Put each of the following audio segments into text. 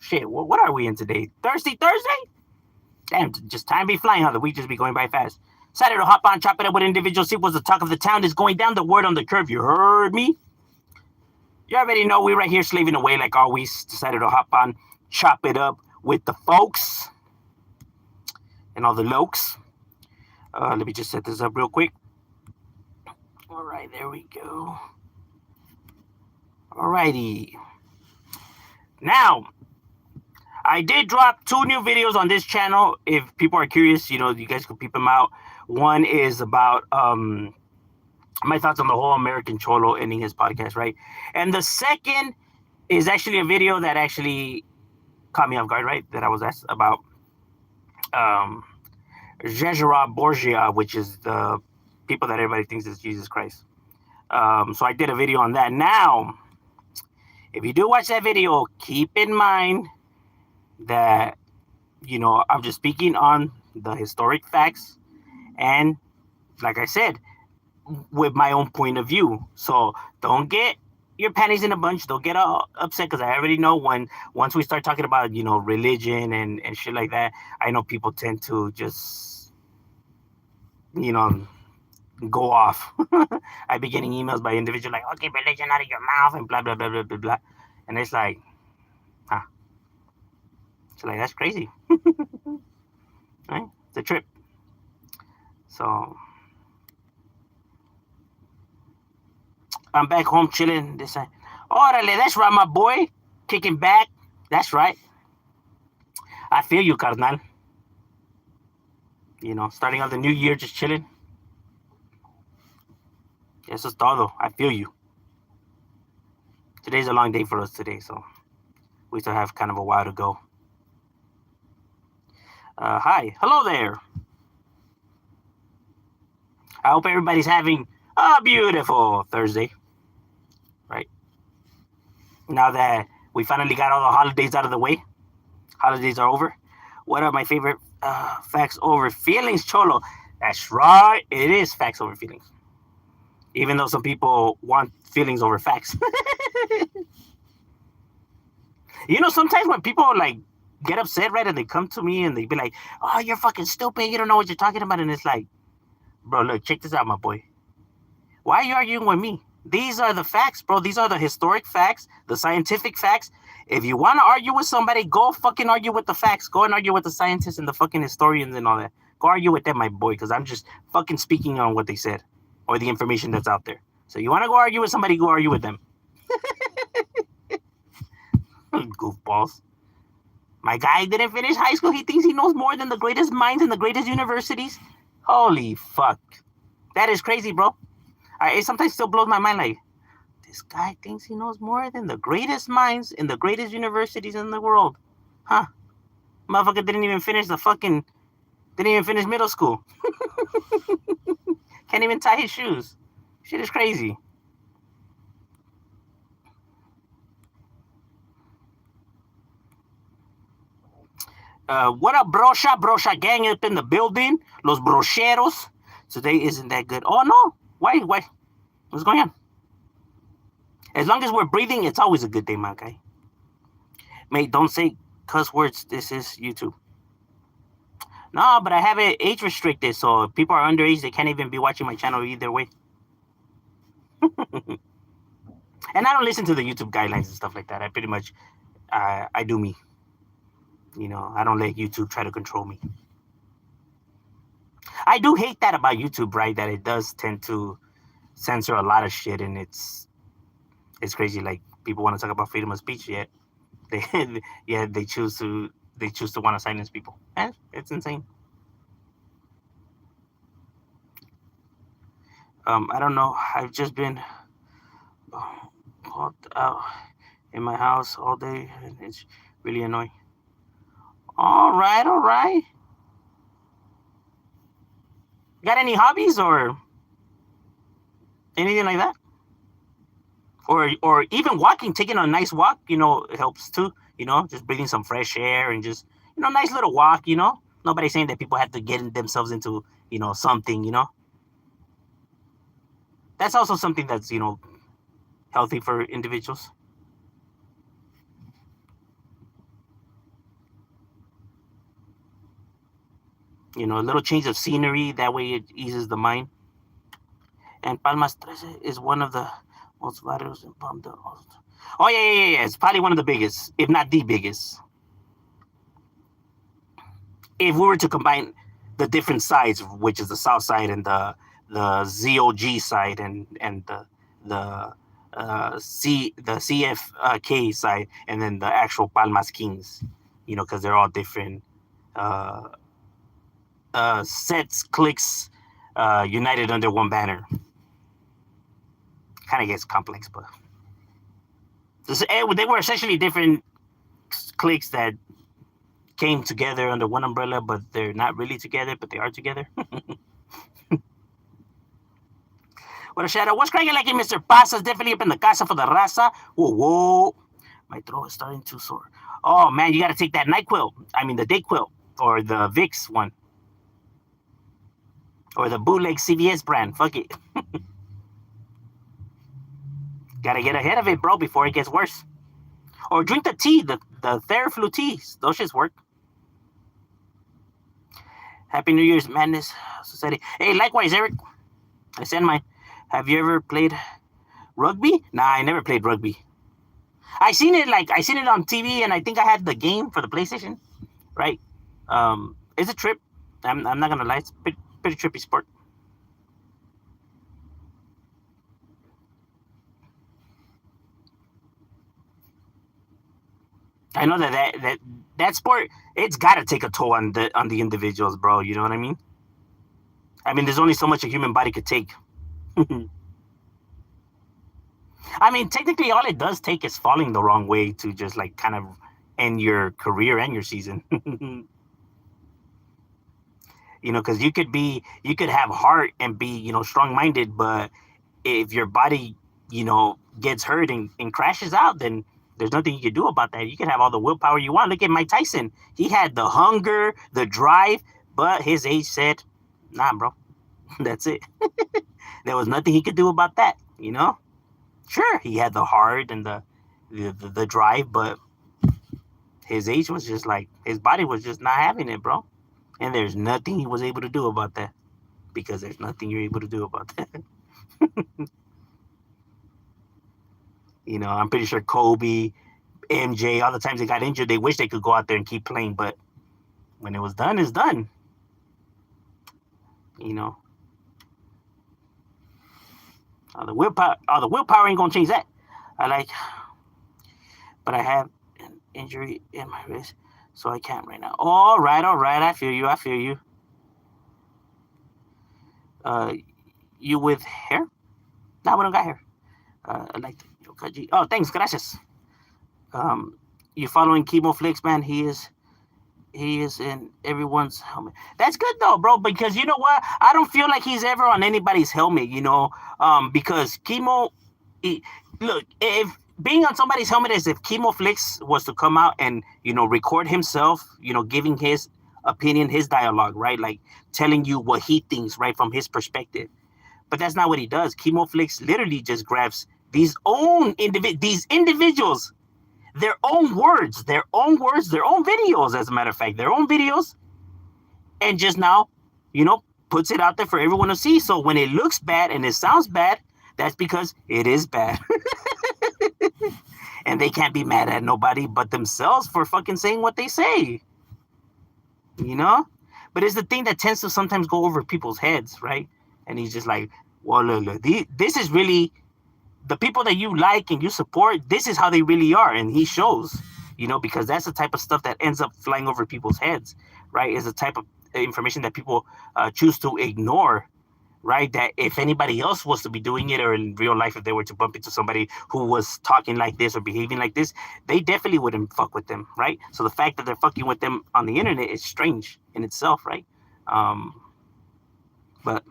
Shit, what are we in today? Thursday? Damn, just time be flying, huh? The week just be going by fast. Decided to hop on, chop it up with individuals. See what's the talk of the town is going down. The word on the curve. You heard me? You already know we right here slaving away like always. Decided to hop on, chop it up with the folks and all the lokes. Let me just set this up real quick. All right, there we go. All righty. Now, I did drop 2 new videos on this channel. If people are curious, you guys can peep them out. One is about my thoughts on the whole American Cholo ending his podcast, right? And the second is actually a video that actually caught me off guard, right? That I was asked about um, Jejera Borgia, which is the people that everybody thinks is Jesus Christ. So I did a video on that. Now, if you do watch that video, keep in mind that, I'm just speaking on the historic facts and, like I said, with my own point of view. So don't get your panties in a bunch. Don't get all upset because I already know once we start talking about, religion and shit like that, I know people tend to just, you know, go off. I be getting emails by individuals like, okay, religion out of your mouth and blah, blah, blah, blah, blah, blah. And it's like, huh. It's like, that's crazy. Right? It's a trip. So I'm back home chilling. This side. Orale, that's right, my boy. Kicking back. That's right. I feel you, carnal. Starting out the new year, just chilling. Eso es todo. I feel you. Today's a long day for us today, so we still have kind of a while to go. Hi. Hello there. I hope everybody's having a beautiful Thursday. Right? Now that we finally got all the holidays out of the way, holidays are over. What are my favorite facts over feelings, Cholo? That's right. It is facts over feelings. Even though some people want feelings over facts. Sometimes when people like get upset, right, and they come to me and they be like, "Oh, you're fucking stupid. You don't know what you're talking about." And it's like, bro, look, check this out, my boy. Why are you arguing with me? These are the facts, bro. These are the historic facts, the scientific facts. If you want to argue with somebody, go fucking argue with the facts. Go and argue with the scientists and the fucking historians and all that. Go argue with them, my boy, because I'm just fucking speaking on what they said or the information that's out there. So you want to go argue with somebody, go argue with them. Goofballs. My guy didn't finish high school. He thinks he knows more than the greatest minds and the greatest universities. Holy fuck. That is crazy, bro. It sometimes still blows my mind like, this guy thinks he knows more than the greatest minds in the greatest universities in the world. Huh? Motherfucker didn't even finish middle school. Can't even tie his shoes. Shit is crazy. What up, Brosha gang up in the building. Los brocheros. Today isn't that good. Oh, no. Why? What's going on? As long as we're breathing, it's always a good day, my guy. Mate, don't say cuss words. This is YouTube. No, but I have it age restricted, so if people are underage, they can't even be watching my channel either way. And I don't listen to the YouTube guidelines and stuff like that. I pretty much, I do me. I don't let YouTube try to control me. I do hate that about YouTube, right? That it does tend to censor a lot of shit, and it's crazy. Like, people want to talk about freedom of speech, yet they choose to want to silence people. It's insane. I don't know. I've just been out in my house all day, and it's really annoying. All right. Got any hobbies or anything like that? Or even walking, taking a nice walk, helps too. Just breathing some fresh air and just, nice little walk. Nobody's saying that people have to get themselves into, something. That's also something that's, healthy for individuals. A little change of scenery. That way it eases the mind. And Palmas 13 is one of the most varios in Palm del. Oh yeah. It's probably one of the biggest, if not the biggest. If we were to combine the different sides, which is the south side and the ZOG side and the CFK side, and then the actual Palmas Kings, because they're all different uh, sets, cliques, united under one banner. Kind of gets complex, but they were essentially different cliques that came together under one umbrella, but they're not really together, but they are together. What a shadow. What's cracking like it, Mr. Pasa's definitely up in the casa for the raza. Whoa. My throat is starting to sore. Oh, man, you got to take that NyQuil. I mean, the Dayquil, or the Vicks one. Or the bootleg CVS brand. Fuck it. Got to get ahead of it, bro, before it gets worse. Or drink the tea, the Theraflu teas. Those shits work. Happy New Year's, Madness Society. Hey, likewise, Eric. I send mine. Have you ever played rugby? Nah, I never played rugby. I seen it on TV, and I think I had the game for the PlayStation. Right? It's a trip. I'm not gonna lie. It's pretty trippy sport. I know that sport, it's got to take a toll on the individuals, bro. You know what I mean? I mean, there's only so much a human body could take. I mean, technically, all it does take is falling the wrong way to just like kind of end your career and your season. Because you could have heart and be strong minded, but if your body gets hurt and crashes out, then there's nothing you can do about that. You can have all the willpower you want. Look at Mike Tyson. He had the hunger, the drive, but his age said, nah, bro, that's it. There was nothing he could do about that. Sure, he had the heart and the drive, but his age was just like, his body was just not having it, bro. And there's nothing he was able to do about that, because there's nothing you're able to do about that. I'm pretty sure Kobe, MJ, all the times they got injured, they wish they could go out there and keep playing, but when it was done, it's done. The willpower ain't gonna change that. But I have an injury in my wrist, so I can't right now. All right. I feel you. You with hair? No, we don't got hair. I like the. Oh, thanks, gracias. You following Chemo Flix, man? He is in everyone's helmet. That's good though, bro, because you know what? I don't feel like he's ever on anybody's helmet, because Chemo, look, if being on somebody's helmet is if Chemo Flix was to come out and, record himself, giving his opinion, his dialogue, right? Like telling you what he thinks, right, from his perspective. But that's not what he does. Chemo Flix literally just grabs these individuals, their own words, their own videos, as a matter of fact, their own videos, and just now, puts it out there for everyone to see. So when it looks bad and it sounds bad, that's because it is bad. And they can't be mad at nobody but themselves for fucking saying what they say. But it's the thing that tends to sometimes go over people's heads, right? And he's just like, well, look, this is really the people that you like and you support. This is how they really are. And he shows, because that's the type of stuff that ends up flying over people's heads, right? Is the type of information that people choose to ignore, right? That if anybody else was to be doing it, or in real life, if they were to bump into somebody who was talking like this or behaving like this, they definitely wouldn't fuck with them, right? So the fact that they're fucking with them on the internet is strange in itself, right? But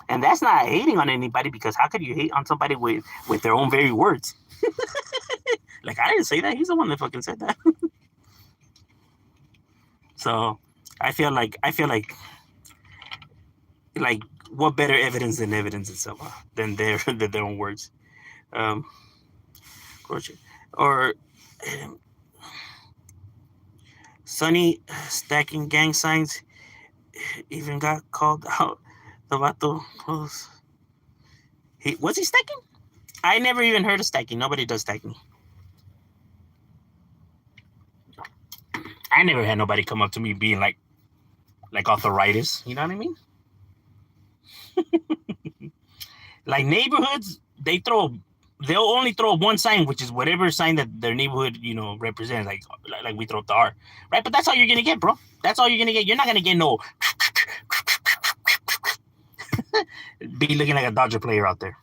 and that's not hating on anybody, because how could you hate on somebody with their own very words? Like, I didn't say that. He's the one that fucking said that. So I feel like what better evidence than evidence itself, than their own words. Or Sonny stacking gang signs even got called out. The vato was he stacking? I never even heard of stacking. Nobody does stacking. I never had nobody come up to me being like arthritis. You know what I mean? Like neighborhoods, they'll only throw up one sign, which is whatever sign that their neighborhood, represents. Like we throw up the R, right? But that's all you're gonna get, bro. That's all you're gonna get. You're not gonna get no be looking like a Dodger player out there.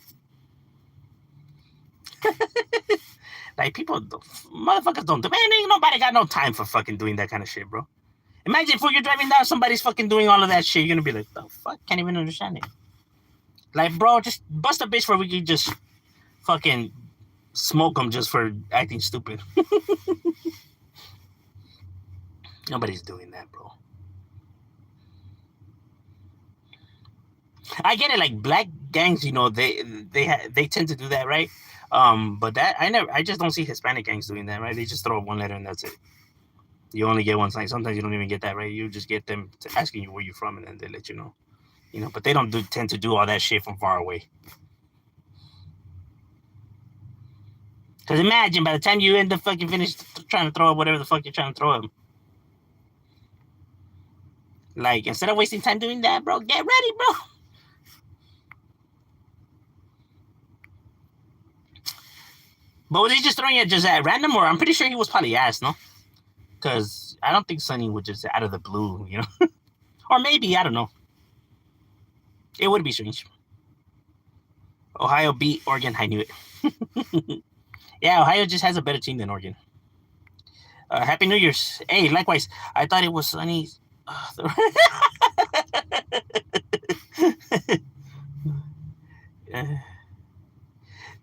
Like motherfuckers don't. Man, ain't nobody got no time for fucking doing that kind of shit, bro. Imagine if you're driving down, somebody's fucking doing all of that shit. You're gonna be like, the fuck? Can't even understand it. Like, bro, just bust a bitch where we can just fucking smoke them just for acting stupid. Nobody's doing that, bro. I get it. Like black gangs, they tend to do that, right? But that I just don't see Hispanic gangs doing that, right? They just throw up one letter and that's it. You only get one sign. Sometimes you don't even get that, right? You just get them asking you where you're from, and then they let you know. But they don't tend to do all that shit from far away. Because imagine by the time you end up fucking finished trying to throw up whatever the fuck you're trying to throw up. Like, instead of wasting time doing that, bro, get ready, bro. But was he just throwing it just at random, or I'm pretty sure he was probably asked, no? Because I don't think Sonny would just out of the blue, or maybe, I don't know. It would be strange. Ohio beat Oregon. I knew it. Yeah, Ohio just has a better team than Oregon. Happy New Year's. Hey, likewise. I thought it was Sonny.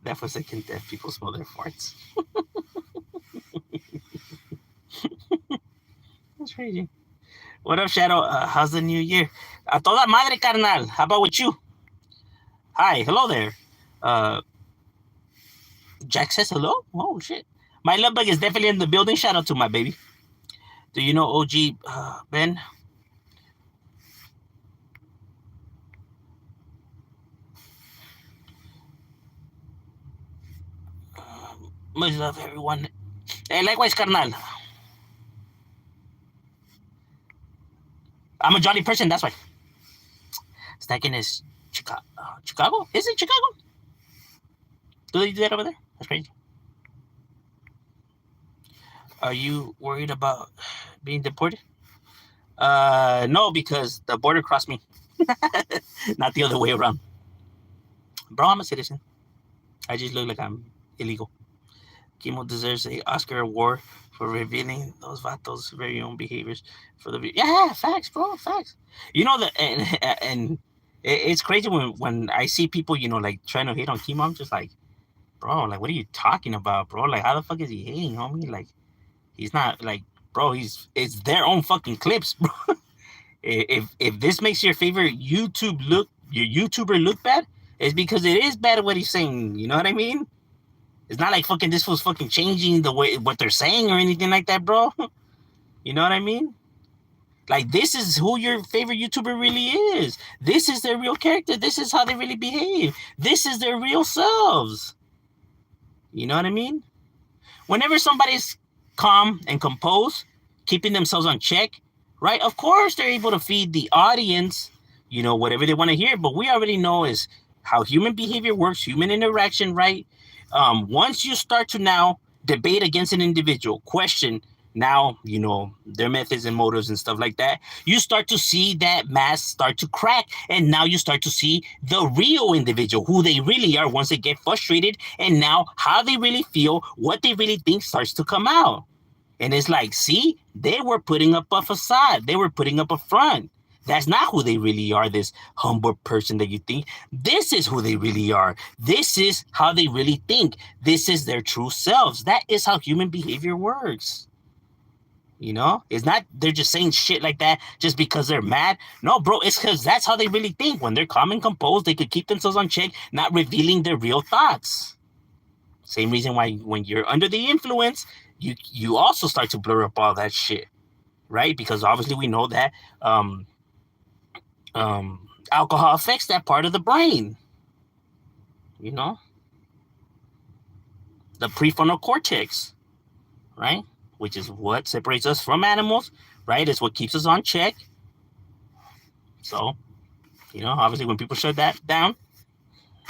That for a second, deaf people smell their farts. That's crazy. What up, Shadow? How's the new year? A toda madre, carnal. How about with you? Hi, hello there. Jack says hello? Oh, shit. My love bug is definitely in the building. Shout out to my baby. Do you know OG Ben? Much love, everyone. Hey, likewise, carnal. I'm a jolly person, that's why. Stacking is Chicago. Chicago? Is it Chicago? Do they do that over there? That's crazy. Are you worried about being deported? No, because the border crossed me. Not the other way around. Bro, I'm a citizen. I just look like I'm illegal. Kimo deserves an Oscar award for revealing those vatos' very own behaviors for the. Yeah, facts, bro, facts. That, and it's crazy when I see people, like trying to hate on Kimo. I'm just like, bro, like, what are you talking about, bro? Like, how the fuck is he hating, homie? Like, he's not like, bro. It's their own fucking clips, bro. If this makes your favorite YouTuber look bad, it's because it is bad at what he's saying. You know what I mean? It's not like fucking this was fucking changing the way what they're saying or anything like that, bro. You know what I mean? Like, this is who your favorite YouTuber really is. This is their real character. This is how they really behave. This is their real selves. You know what I mean? Whenever somebody's calm and composed, keeping themselves on check, right? Of course, they're able to feed the audience, whatever they want to hear. But we already know is how human behavior works, human interaction, right? Once you start to now debate against an individual, question now, their methods and motives and stuff like that, you start to see that mask start to crack. And now you start to see the real individual, who they really are once they get frustrated. And now how they really feel, what they really think starts to come out. And it's like, see, they were putting up a facade. They were putting up a front. That's not who they really are, this humble person that you think. This is who they really are. This is how they really think. This is their true selves. That is how human behavior works. It's not they're just saying shit like that just because they're mad. No, bro, it's because that's how they really think. When they're calm and composed, they could keep themselves on check, not revealing their real thoughts. Same reason why when you're under the influence, you also start to blur up all that shit. right? Because obviously we know that alcohol affects that part of the brain. You know, the prefrontal cortex, right? Which is what separates us from animals, right? It's what keeps us on check. So, you know, obviously when people shut that down,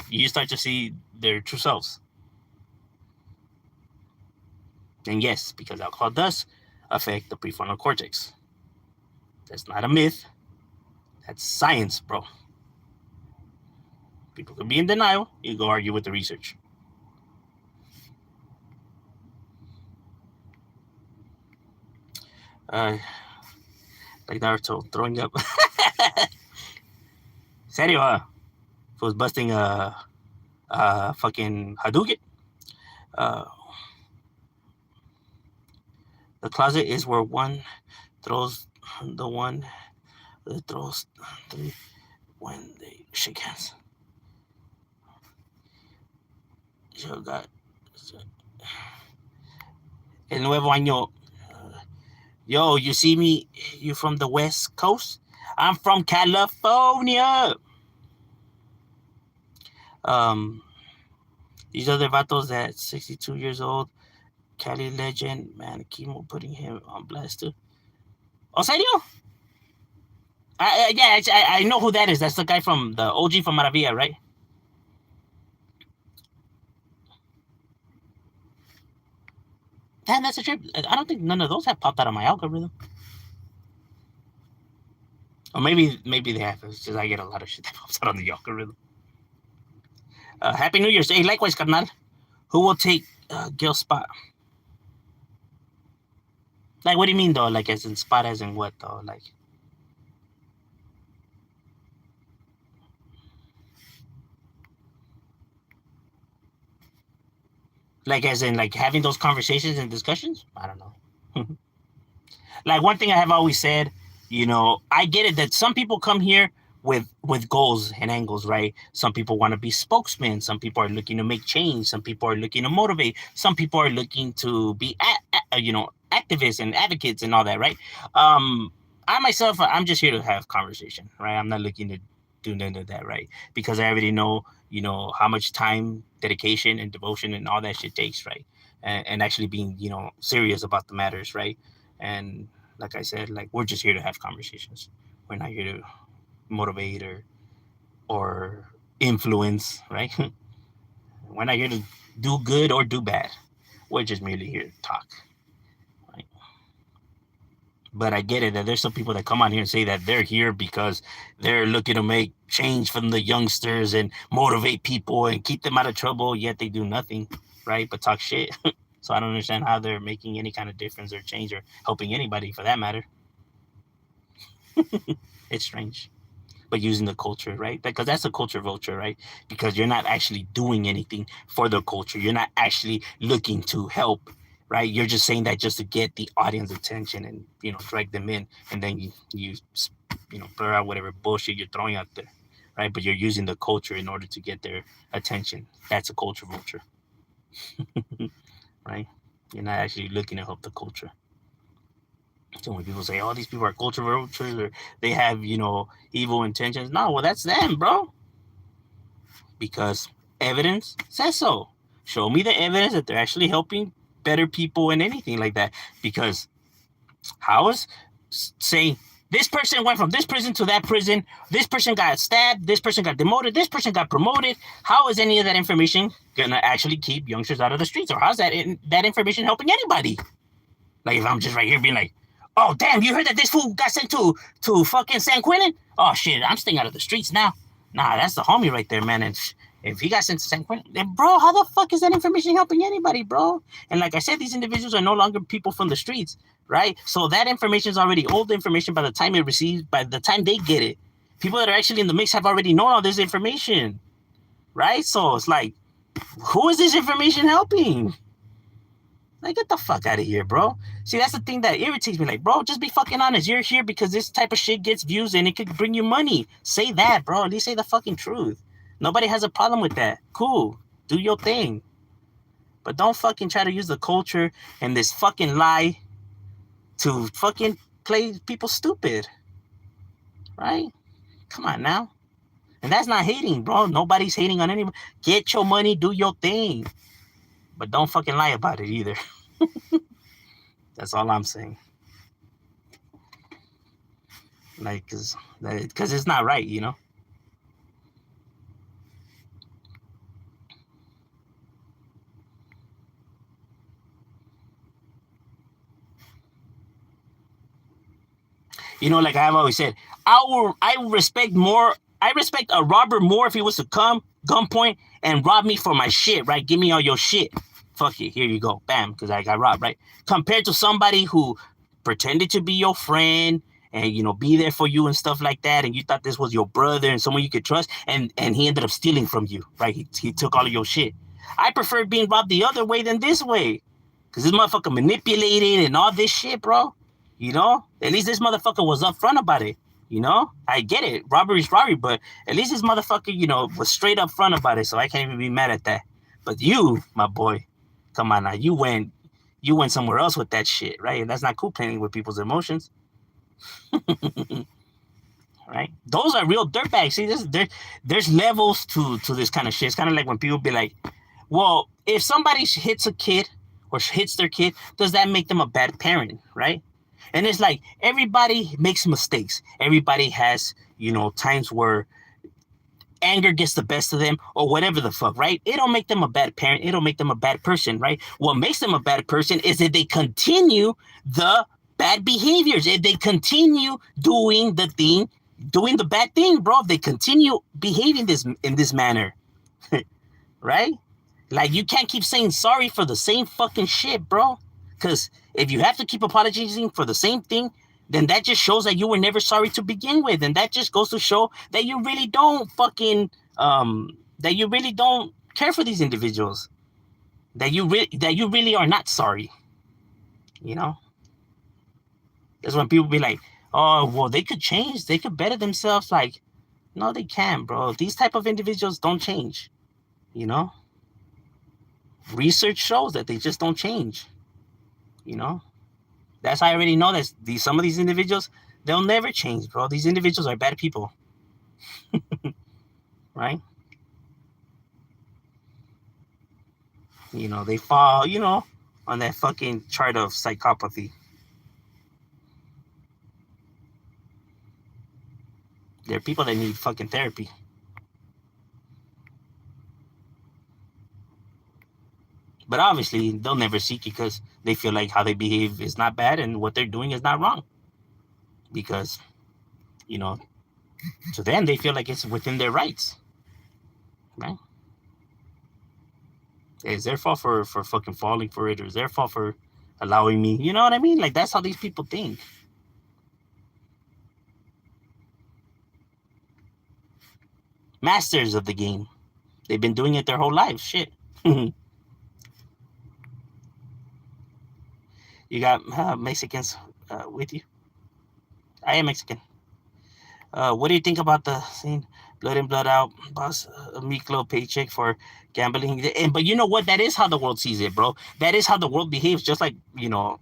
you start to see their true selves. And yes, because alcohol does affect the prefrontal cortex. That's not a myth. That's science, bro. People could be in denial. You go argue with the research. Like Naruto throwing up. Serio, if it was busting a fucking Hadouken. The closet is where one throws the one that throws three when they shake hands. Yo got El Nuevo Año. Yo, you see me? You from the West Coast? I'm from California. These other vatos that 62 years old, Cali legend, man, Chemo putting him on blast too. Oh, serio? I know who that is. That's the guy from the OG from Maravilla, right? Damn, that's a trip. I don't think none of those have popped out of my algorithm. Or maybe they have. It's just I get a lot of shit that pops out on the algorithm. Happy New Year's. Hey, likewise, carnal. Who will take Gil's spot? Like, what do you mean, though? Like, as in spot, as in what, though? Like, as in, like, having those conversations and discussions? I don't know. Like, one thing I have always said, you know, I get it that some people come here with goals and angles, right? Some people want to be spokesmen. Some people are looking to make change. Some people are looking to motivate. Some people are looking to be, activists and advocates and all that, right? I myself, I'm just here to have conversation, right? I'm not looking to do none of that, right? Because I already know, you know, how much time, dedication, and devotion and all that shit takes, right? And actually being, you know, serious about the matters, right? And like I said, like we're just here to have conversations. We're not here to motivate or influence, right? We're not here to do good or do bad. We're just merely here to talk. Right? But I get it that there's some people that come on here and say that they're here because they're looking to make change from the youngsters and motivate people and keep them out of trouble, yet they do nothing, right? But talk shit. So I don't understand how they're making any kind of difference or change or helping anybody for that matter. It's strange. But using the culture, right? Because that's a culture vulture, right? Because you're not actually doing anything for the culture. You're not actually looking to help, right? You're just saying that just to get the audience attention and, you know, drag them in. And then you blur out whatever bullshit you're throwing out there, right? But you're using the culture in order to get their attention. That's a culture vulture, right? You're not actually looking to help the culture. So when people say, "Oh, these people are culture vultures," or they have, you know, evil intentions, no, well, that's them, bro. Because evidence says so. Show me the evidence that they're actually helping better people and anything like that. Because how is saying this person went from this prison to that prison, this person got stabbed, this person got demoted, this person got promoted? How is any of that information gonna actually keep youngsters out of the streets, or how's that information helping anybody? Like if I'm just right here being like, oh, damn, you heard that this fool got sent to fucking San Quentin? Oh, shit, I'm staying out of the streets now. Nah, that's the homie right there, man. And if he got sent to San Quentin, then, bro, how the fuck is that information helping anybody, bro? And like I said, these individuals are no longer people from the streets, right? So that information is already old information by the time it receives, by the time they get it. People that are actually in the mix have already known all this information, right? So it's like, who is this information helping? Like, get the fuck out of here, bro. See, that's the thing that irritates me. Like, bro, just be fucking honest. You're here because this type of shit gets views and it could bring you money. Say that, bro. At least say the fucking truth. Nobody has a problem with that. Cool. Do your thing. But don't fucking try to use the culture and this fucking lie to fucking play people stupid, right? Come on now. And that's not hating, bro. Nobody's hating on anyone. Get your money, do your thing. But don't fucking lie about it either. That's all I'm saying. Like, cause it's not right, you know. You know, like I've always said, I respect a robber more if he was to come gunpoint and rob me for my shit, right? Give me all your shit. Fuck it, here you go, bam, because I got robbed, right? Compared to somebody who pretended to be your friend and be there for you and stuff like that, and you thought this was your brother and someone you could trust, and he ended up stealing from you, right? He took all of your shit. I prefer being robbed the other way than this way, because this motherfucker manipulated and all this shit, bro. At least this motherfucker was upfront about it. I get it. Robbery's robbery, but at least this motherfucker, was straight up front about it. So I can't even be mad at that. But you, my boy, come on now. You went somewhere else with that shit, right? And that's not cool, playing with people's emotions. Right? Those are real dirtbags. See, there's levels to this kind of shit. It's kind of like when people be like, well, if somebody hits a kid or hits their kid, does that make them a bad parent, right? And it's like everybody makes mistakes. Everybody has, times where anger gets the best of them or whatever the fuck, right? It don't make them a bad parent. It don't make them a bad person, right? What makes them a bad person is that they continue the bad behaviors. If they continue doing the bad thing, bro. If they continue behaving in this manner, right? Like, you can't keep saying sorry for the same fucking shit, bro. Because if you have to keep apologizing for the same thing, then that just shows that you were never sorry to begin with. And that just goes to show that you really don't that you really don't care for these individuals. That you really are not sorry. That's when people be like, oh, well, they could change. They could better themselves. Like, no, they can't, bro. These type of individuals don't change. Research shows that they just don't change. That's how I already know that some of these individuals, they'll never change, bro. These individuals are bad people. Right? They fall, on that fucking chart of psychopathy. They're people that need fucking therapy. But obviously, they'll never seek it because they feel like how they behave is not bad and what they're doing is not wrong. Because, to them, they feel like it's within their rights. Right? It's their fault for fucking falling for it, or it's their fault for allowing me. You know what I mean? Like, that's how these people think. Masters of the game. They've been doing it their whole lives. Shit. You got Mexicans with you? I am Mexican. What do you think about the scene? Blood in, blood out, boss, Miklo paycheck for gambling. But you know what? That is how the world sees it, bro. That is how the world behaves. Just like,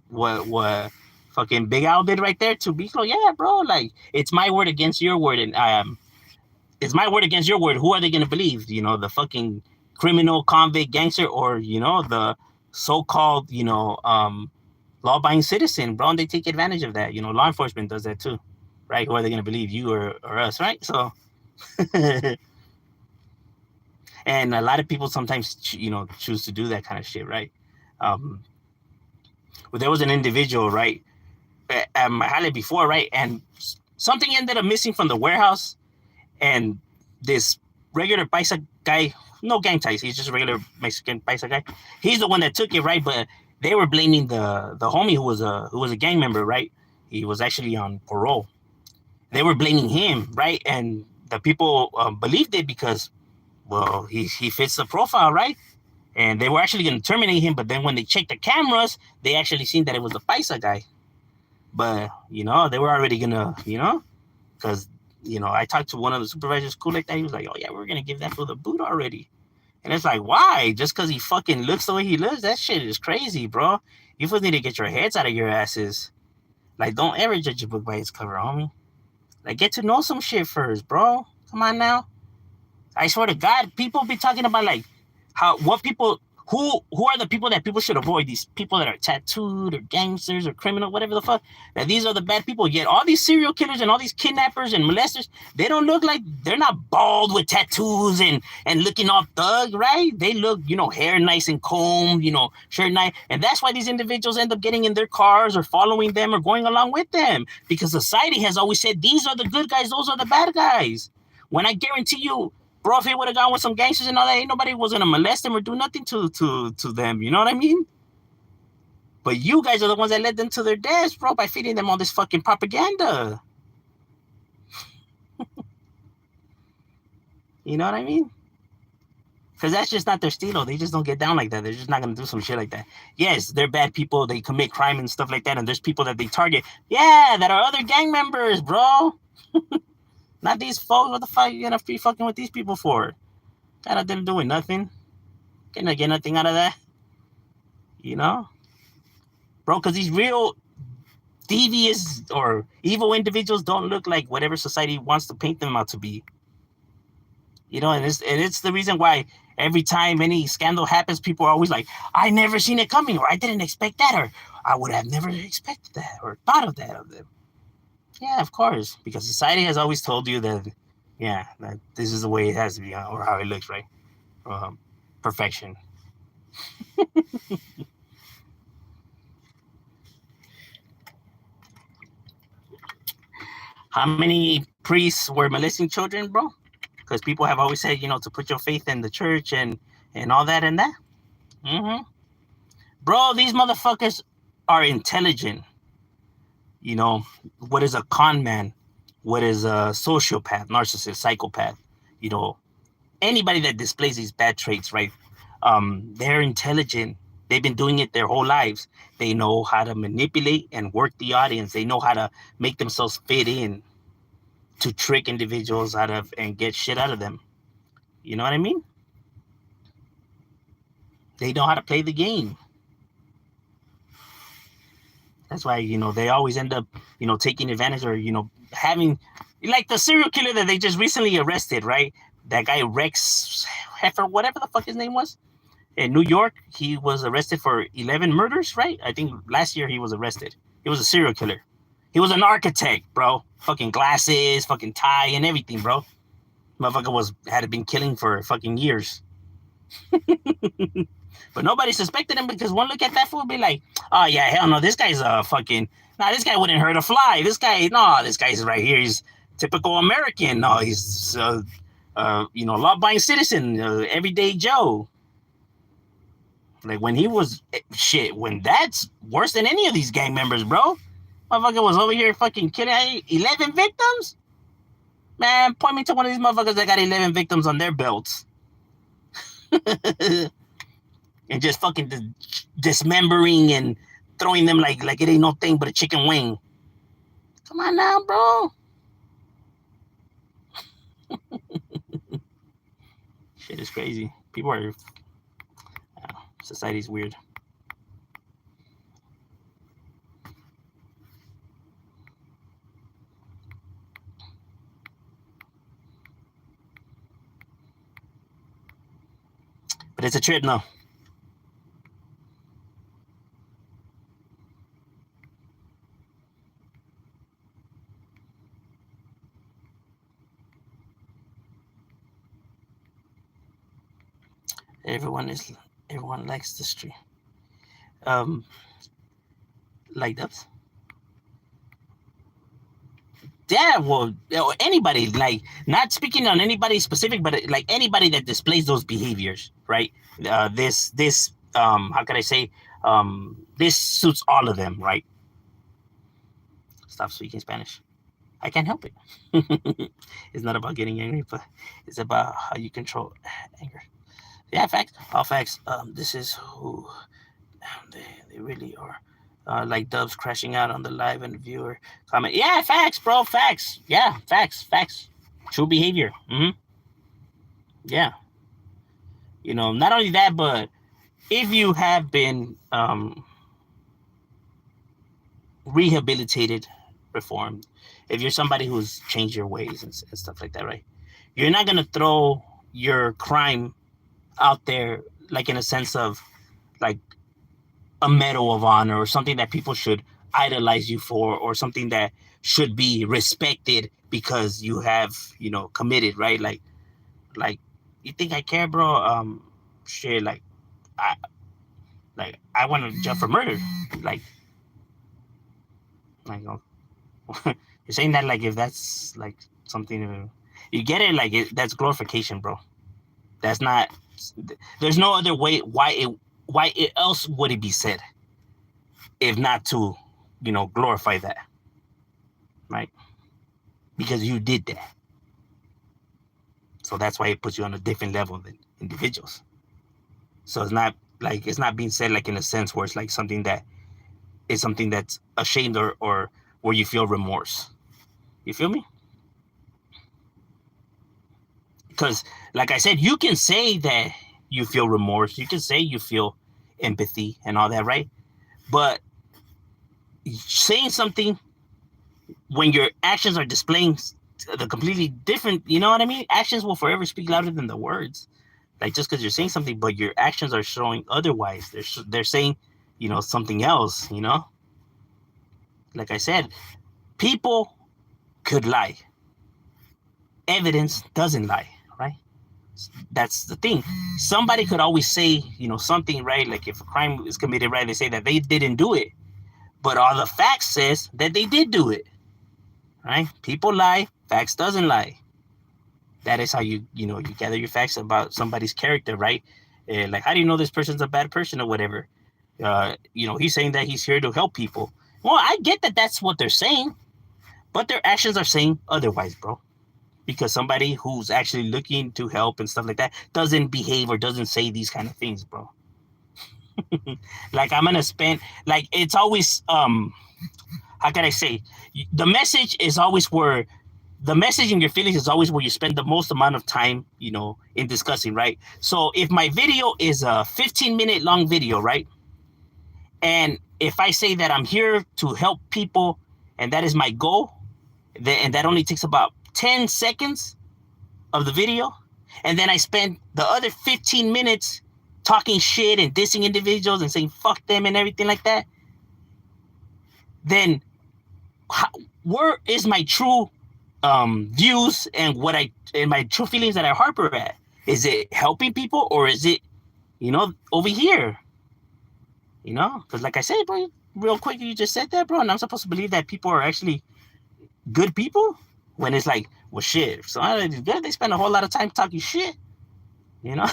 what fucking Big Al did right there to Miklo. Yeah, bro. Like, it's my word against your word. And it's my word against your word. Who are they going to believe? The fucking criminal, convict, gangster, or, the so-called, law-abiding citizen, bro, and they take advantage of that. Law enforcement does that too, right? Who are they going to believe, you or us, right? So, and a lot of people sometimes, choose to do that kind of shit, right? Well, there was an individual, right, at Mahale before, right, and something ended up missing from the warehouse, and this regular paisa guy, no gang ties, he's just a regular Mexican paisa guy. He's the one that took it, right? But they were blaming the homie who was a gang member, right? He was actually on parole. They were blaming him, right? And the people believed it because, well, he fits the profile, right? And they were actually going to terminate him, but then when they checked the cameras, they actually seen that it was the paisa guy. But they were already gonna, because I talked to one of the supervisors, cool like that. He was like, "Oh yeah, we're gonna give that for the boot already." And it's like, why? Just because he fucking looks the way he looks? That shit is crazy, bro. You folks need to get your heads out of your asses. Like, don't ever judge a book by its cover, homie. Like, get to know some shit first, bro. Come on now. I swear to God, people be talking about like who are the people that people should avoid? These people that are tattooed or gangsters or criminal, whatever the fuck. That these are the bad people. Yet all these serial killers and all these kidnappers and molesters, they don't look like, they're not bald with tattoos and looking all thug, right? They look, hair nice and combed, shirt nice. And that's why these individuals end up getting in their cars or following them or going along with them. Because society has always said, these are the good guys, those are the bad guys. When I guarantee you, bro, if he would have gone with some gangsters and all that, ain't nobody was gonna molest them or do nothing to them. You know what I mean? But you guys are the ones that led them to their deaths, bro, by feeding them all this fucking propaganda. You know what I mean? Because that's just not their stilo. They just don't get down like that. They're just not gonna do some shit like that. Yes, they're bad people. They commit crime and stuff like that. And there's people that they target. Yeah, that are other gang members, bro. Not these folks. What the fuck you gonna be fucking with these people for? Kind of them doing nothing. Gonna get nothing out of that. Bro, because these real devious or evil individuals don't look like whatever society wants to paint them out to be. And it's the reason why every time any scandal happens, people are always like, I never seen it coming, or I didn't expect that, or I would have never expected that, or thought of that of them. Yeah, of course, because society has always told you that, that this is the way it has to be, or how it looks, right? Perfection. How many priests were molesting children, bro? Because people have always said, to put your faith in the church and all that and that. Mm-hmm. Bro, these motherfuckers are intelligent. What is a con man? What is a sociopath, narcissist, psychopath? Anybody that displays these bad traits, right? They're intelligent. They've been doing it their whole lives. They know how to manipulate and work the audience. They know how to make themselves fit in to trick individuals out of and get shit out of them. You know what I mean? They know how to play the game. That's why, they always end up, taking advantage or, having, like the serial killer that they just recently arrested, right? That guy, Rex Heifer, whatever the fuck his name was, in New York, he was arrested for 11 murders, right? I think last year he was arrested. He was a serial killer. He was an architect, bro. Fucking glasses, fucking tie and everything, bro. Motherfucker had been killing for fucking years. But nobody suspected him because one look at that fool be like, oh yeah, hell no, this guy's a fucking, this guy wouldn't hurt a fly. This guy's right here. He's typical American. No, he's, law-abiding citizen, everyday Joe. Like when he was, when that's worse than any of these gang members, bro. Motherfucker was over here fucking killing 11 victims? Man, point me to one of these motherfuckers that got 11 victims on their belts. And just fucking dismembering and throwing them like it ain't no thing but a chicken wing. Come on now, bro. Shit is crazy. People are... society's weird. But it's a trip, no. Everyone likes the stream. Like that. Yeah, well, anybody, like, not speaking on anybody specific, but like anybody that displays those behaviors, right? This how can I say, this suits all of them, right? Stop speaking Spanish. I can't help it. It's not about getting angry, but it's about how you control anger. Yeah, facts. All facts. This is who they really are. Like Dubs crashing out on the live and viewer comment. Yeah, facts, bro. Facts. Yeah, facts. True behavior. Mm-hmm. Yeah. Not only that, but if you have been, rehabilitated, reformed, if you're somebody who's changed your ways and stuff like that, right? You're not gonna throw your crime out there like in a sense of like a medal of honor or something that people should idolize you for, or something that should be respected because you have, you know, committed, right? Like you think I care, bro? Shit, I I want to jump for murder, like you're saying that like if that's like something you get it, like that's glorification, bro. That's not. There's no other way. Why it else would it be said if not to, you know, glorify that, right? Because you did that. So that's why it puts you on a different level than individuals. So it's not being said like in a sense where it's like something that is something that's ashamed, or where you feel remorse. You feel me? Because like I said, you can say that you feel remorse, you can say you feel empathy and all that, right? But saying something when your actions are displaying the completely different, you know what I mean? Actions will forever speak louder than the words. Like just because you're saying something, but your actions are showing otherwise. They're saying, you know, something else, you know? Like I said, people could lie. Evidence doesn't lie, right? That's the thing. Somebody could always say, you know, something, right? Like if a crime is committed, right, they say that they didn't do it. But all the facts says that they did do it, right? People lie, facts doesn't lie. That is how you gather your facts about somebody's character, right? Like, how do you know this person's a bad person or whatever? He's saying that he's here to help people. Well, I get that that's what they're saying, but their actions are saying otherwise, bro. Because somebody who's actually looking to help and stuff like that doesn't behave or doesn't say these kind of things, bro. Like I'm gonna spend, like it's always how can I say, the message is always where the message in your feelings is always where you spend the most amount of time, you know, in discussing, right? So if my video is a 15-minute long video, right? And if I say that I'm here to help people and that is my goal, and that only takes about 10 seconds of the video, and then I spend the other 15 minutes talking shit and dissing individuals and saying fuck them and everything like that, then where is my true views and my true feelings that I harbor at? Is it helping people, or is it, you know, over here? You know, because like I said, bro, real quick, you just said that, bro, and I'm supposed to believe that people are actually good people when it's like, well, shit, if somebody's good, they spend a whole lot of time talking shit, you know?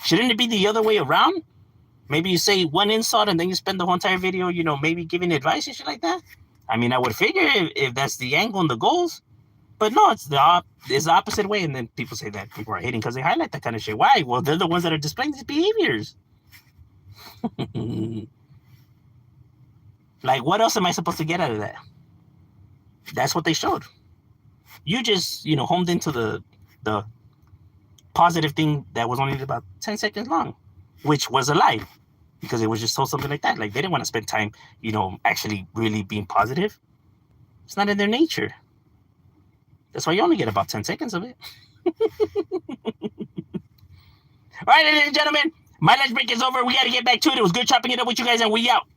Shouldn't it be the other way around? Maybe you say one insult and then you spend the whole entire video, you know, maybe giving advice and shit like that. I mean, I would figure if that's the angle and the goals, but no, it's the opposite way. And then people say that people are hating because they highlight that kind of shit. Why? Well, they're the ones that are displaying these behaviors. Like, what else am I supposed to get out of that? That's what they showed. You just, you know, homed into the positive thing that was only about 10 seconds long, which was a lie, because it was just told something like that. Like, they didn't want to spend time, you know, actually really being positive. It's not in their nature. That's why you only get about 10 seconds of it. All right, ladies and gentlemen, my lunch break is over. We got to get back to it. It was good chopping it up with you guys, and we out.